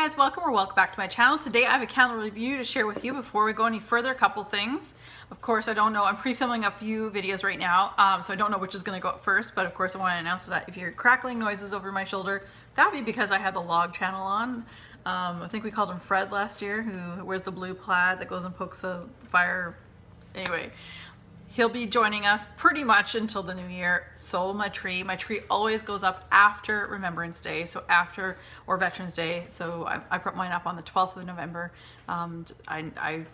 guys, welcome back to my channel. Today I have a candle review to share with you. Before we go any further, a couple things. Of course, I don't know, I'm pre-filming a few videos right now, so I don't know which is going to go up first, but of course I want to announce that if you're crackling noises over my shoulder, that would be because I had the log channel on. I think we called him Fred last year, who wears the blue plaid that goes and pokes the fire. Anyway, he'll be joining us pretty much until the new year. So my tree always goes up after Remembrance Day, or Veterans Day. So I put mine up on the 12th of November. I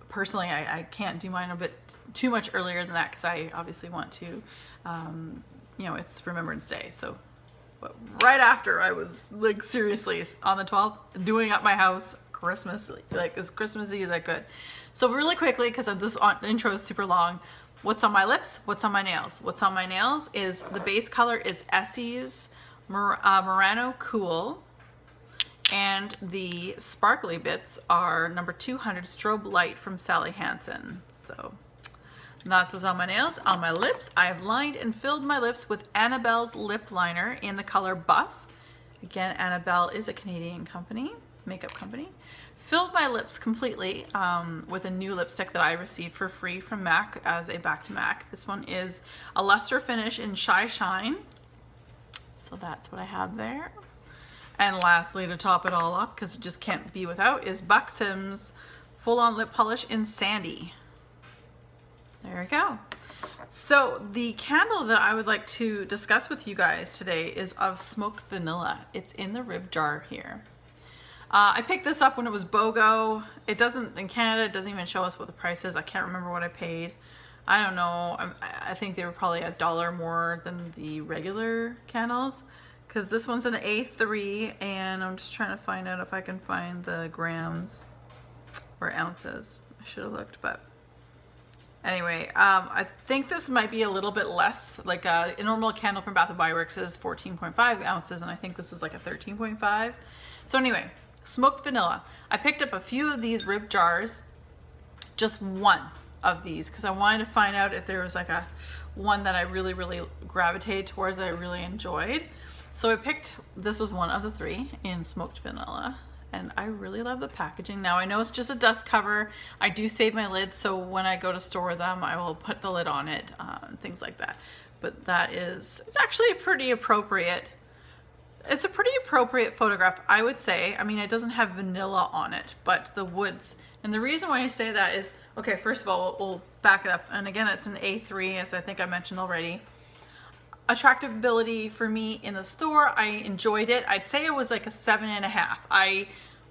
personally can't do mine a bit too much earlier than that because I obviously want to, you know, it's Remembrance Day. So but right after, I was like seriously on the 12th doing up my house Christmas, like as Christmassy as I could. So really quickly, because this intro is super long, what's on my lips? What's on my nails? What's on my nails is the base color is Essie's Murano Cool, and the sparkly bits are number 200 Strobe Light from Sally Hansen. So that's what's on my nails. On my lips, I have lined and filled my lips with Annabelle's lip liner in the color Buff. Again, Annabelle is a Canadian company, makeup company. Filled my lips completely with a new lipstick that I received for free from MAC as a back to MAC. This one is a luster finish in Shy Shine. So that's what I have there. And lastly, to top it all off, because it just can't be without, is Buxom's Full On Lip Polish in Sandy. There we go. So the candle that I would like to discuss with you guys today is of smoked vanilla. It's in the rib jar here. I picked this up when it was BOGO. It doesn't, in Canada, it doesn't even show us what the price is. I can't remember what I paid. I don't know. I think they were probably $1 more than the regular candles, because this one's an A3, and I'm just trying to find out if I can find the grams or ounces. I should have looked, but anyway, I think this might be a little bit less. Like a normal candle from Bath & Body Works is 14.5 ounces, and I think this was like a 13.5. So anyway, smoked vanilla. I picked up a few of these rib jars, just one of these, because I wanted to find out if there was like one that I really gravitated towards that I really enjoyed. So I picked, this was one of the three in smoked vanilla, and I really love the packaging. Now I know it's just a dust cover. I do save my lids, so when I go to store them, I will put the lid on it, and things like that. But it's actually pretty appropriate. It's a pretty appropriate photograph, I would say. I mean, it doesn't have vanilla on it, but the woods. And the reason why I say that is, okay, first of all, we'll back it up. And again, it's an A3, as I think I mentioned already. Attractability for me in the store, I enjoyed it. I'd say it was like a 7.5. I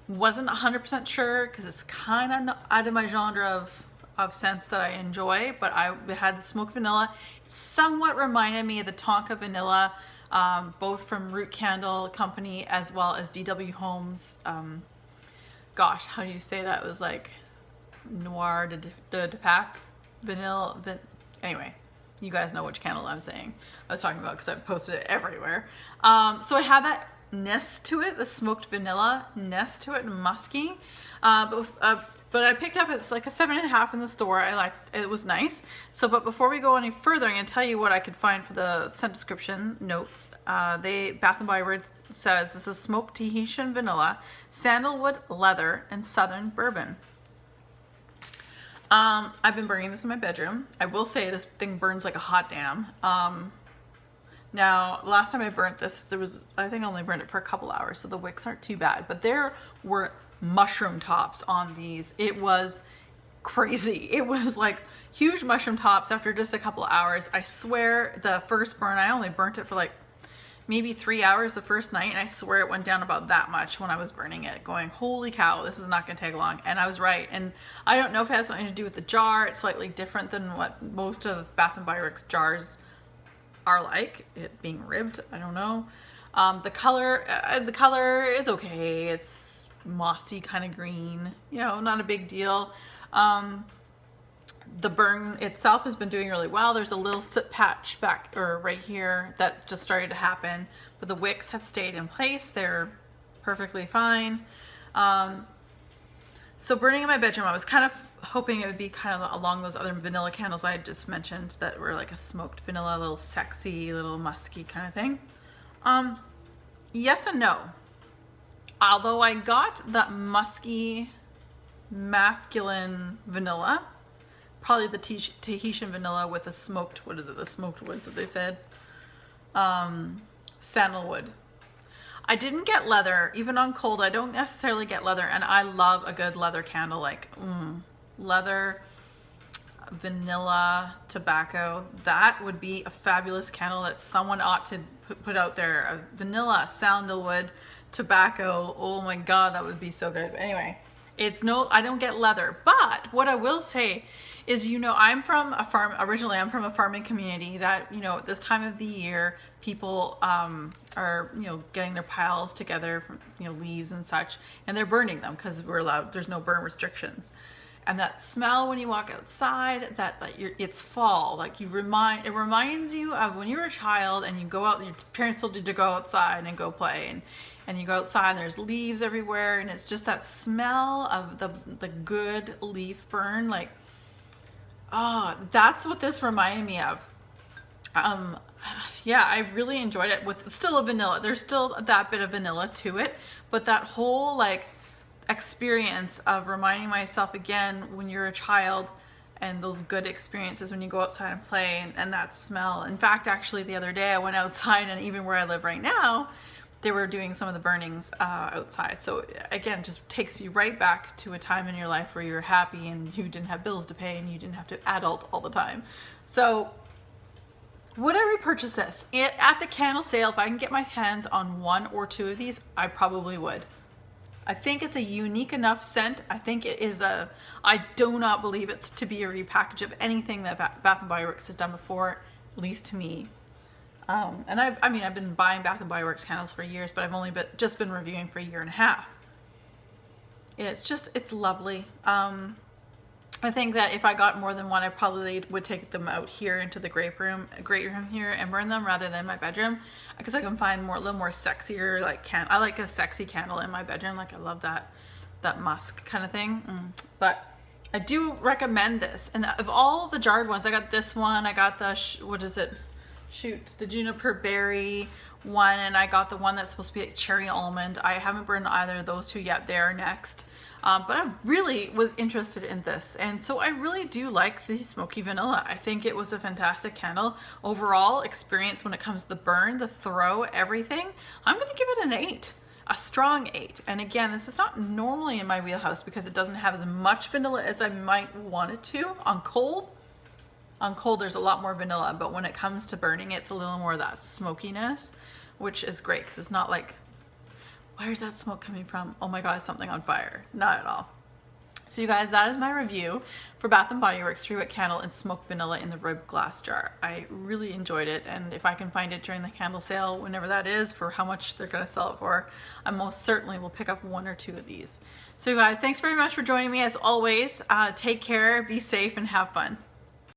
wasn't 100% sure because it's kind of out of my genre of scents that I enjoy, but I had the smoked vanilla. It somewhat reminded me of the Tonka vanilla, both from Root Candle Company as well as DW Homes. Gosh, how do you say that? It was like Noir de Pack vanilla. Anyway, you guys know which candle I'm saying. I was talking about because I've posted it everywhere. So it had that nest to it, the smoked vanilla nest to it, and musky. But I picked up, it's like a 7.5 in the store. I liked it, was nice. So, but before we go any further, I'm gonna tell you what I could find for the scent description notes. Bath & Body Works says this is smoked Tahitian vanilla, sandalwood, leather, and southern bourbon. I've been burning this in my bedroom. I will say this thing burns like a hot damn. Now, last time I burnt this, I think I only burned it for a couple hours, so the wicks aren't too bad. But there were mushroom tops on these. It was crazy. It was like huge mushroom tops after just a couple hours. I swear the first burn, I only burnt it for like maybe 3 hours the first night, and I swear it went down about that much when I was burning it, going, holy cow, this is not gonna take long. And I was right. And I don't know if it has something to do with the jar. It's slightly different than what most of Bath & Body Works jars are like, it being ribbed. I don't know. The color is okay. It's mossy kind of green, you know, not a big deal. The burn itself has been doing really well. There's a little soot patch back or right here that just started to happen, but the wicks have stayed in place. They're perfectly fine. So burning in my bedroom, I was kind of hoping it would be kind of along those other vanilla candles I had just mentioned that were like a smoked vanilla, little sexy, little musky kind of thing. Yes and no. Although I got that musky, masculine vanilla, probably the Tahitian vanilla with the smoked, what is it, the smoked woods that they said? Sandalwood. I didn't get leather. Even on cold, I don't necessarily get leather, and I love a good leather candle, like leather, vanilla, tobacco. That would be a fabulous candle that someone ought to put out there. A vanilla, sandalwood, tobacco. Oh my God, that would be so good. But anyway, I don't get leather, but what I will say is, I'm from a farm. Originally, I'm from a farming community that, at this time of the year, people are, getting their piles together from, leaves and such, and they're burning them because there's no burn restrictions. And that smell when you walk outside, it's fall. Like it reminds you of when you were a child and you go out, your parents told you to go outside and go play, and you go outside and there's leaves everywhere, and it's just that smell of the good leaf burn. Like, oh, that's what this reminded me of. Yeah, I really enjoyed it with still a vanilla. There's still that bit of vanilla to it, but that whole like experience of reminding myself again when you're a child and those good experiences when you go outside and play and that smell. In fact, actually the other day I went outside, and even where I live right now, they were doing some of the burnings outside. So again, just takes you right back to a time in your life where you're happy and you didn't have bills to pay and you didn't have to adult all the time. So would I repurchase this? At the candle sale, if I can get my hands on one or two of these, I probably would. I think it's a unique enough scent. I think it is I do not believe it's to be a repackage of anything that Bath & Body Works has done before, at least to me. And I've been buying Bath & Body Works candles for years, but I've only just been reviewing for a year and a half. It's lovely. I think that if I got more than one, I probably would take them out here into the great room here and burn them rather than my bedroom, because I can find a little more sexier, like I like a sexy candle in my bedroom. Like I love that musk kind of thing. But I do recommend this. And of all the jarred ones, I got this one. I got the the juniper berry one, and I got the one that's supposed to be like cherry almond. I haven't burned either of those two yet. They're next. But I really was interested in this, and so I really do like the smoky vanilla. I think it was a fantastic candle. Overall experience when it comes to the burn, the throw, everything, I'm going to give it an 8, a strong 8. And again, this is not normally in my wheelhouse because it doesn't have as much vanilla as I might want it to. On cold, there's a lot more vanilla, but when it comes to burning, it's a little more of that smokiness, which is great because it's not like, where's that smoke coming from? Oh my God, is something on fire? Not at all. So you guys, that is my review for Bath & Body Works 3-wick candle and smoked vanilla in the ribbed glass jar. I really enjoyed it, and if I can find it during the candle sale, whenever that is, for how much they're going to sell it for, I most certainly will pick up 1 or 2 of these. So you guys, thanks very much for joining me as always. Take care, be safe, and have fun.